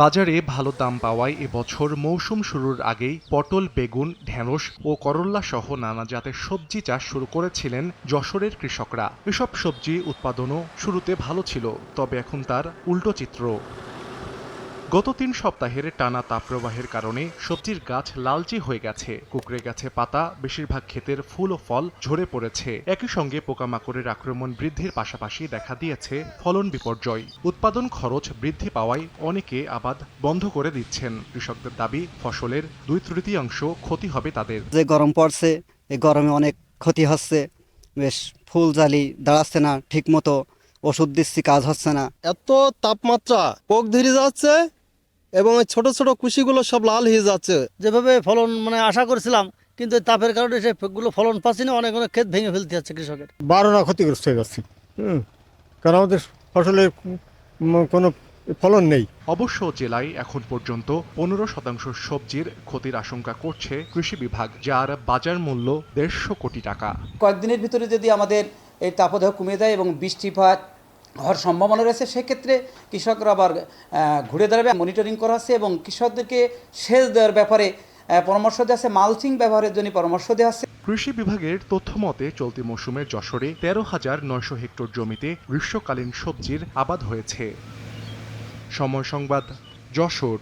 বাজারে ভালো দাম পাওয়ায় এবছর মৌসুম শুরুর আগেই পটল, বেগুন, ঢেঁড়স ও করল্লা সহ নানা জাতের সবজি চাষ শুরু করেছিলেন যশোরের কৃষকরা। এসব সবজি উৎপাদনও শুরুতে ভালো ছিল, তবে এখন তার উল্টো চিত্র। গত ৩ সপ্তাহের টানা তাপপ্রবাহের কারণে সবজির গাছ লালচে হয়ে গেছে, কুঁকড়ে গেছে পাতা, বেশিরভাগ ক্ষেতের ফুল ও ফল ঝরে পড়েছে। একই সঙ্গে পোকামাকড়ের আক্রমণ বৃদ্ধির পাশাপাশি দেখা দিয়েছে ফলন বিপর্যয়। উৎপাদন খরচ বৃদ্ধি পাওয়ায় অনেকে আবাদ বন্ধ করে দিচ্ছেন। কৃষকদের দাবি, ফসলের 2/3 ক্ষতি হবে তাদের। যে গরম পড়ছে, এই গরমে অনেক ক্ষতি হচ্ছে, বেশ ফুল জালি দাঁড়াচ্ছে না ঠিক মতো, ওষুধ দিচ্ছি কাজ হচ্ছে না। এত তাপমাত্রা, পোক ধরে যাচ্ছে এবং ওই ছোট ছোট কুশিগুলো সব লাল হয়ে যাচ্ছে। যেভাবে ফলন আশা করছিলাম, কিন্তু তাপের কারণে সেগুলো ফলন পাচ্ছি না, অনেক অনেক ক্ষেত ভেঙে ফেলতে যাচ্ছে কৃষকের। বারোনা ক্ষতিগ্রস্ত হয়ে যাচ্ছে। কারণ আমাদের ফসলের কোনো ফলন নেই। অবশ্য জেলায় এখন পর্যন্ত 15% সবজির ক্ষতির আশঙ্কা করছে কৃষি বিভাগ, যার বাজার মূল্য 150 কোটি টাকা। কয়েকদিনের ভিতরে যদি আমাদের এই তাপদাহ কমে যায় এবং বৃষ্টিপাত হওয়ার সম্ভাবনা রয়েছে, সেক্ষেত্রে কৃষকরা আবার ঘুরে দাঁড়াবে। মনিটরিং করা হচ্ছে এবং কৃষকদেরকে সেচ দেওয়ার ব্যাপারে পরামর্শ দেওয়া আছে, মালচিং ব্যবহারের জন্য পরামর্শ দেওয়া আছে। কৃষি বিভাগের তথ্য মতে চলতি মৌসুমে যশোরে 13,900 হেক্টর জমিতে গ্রীষ্মকালীন সবজির আবাদ হয়েছে। সময় সংবাদ, যশোর।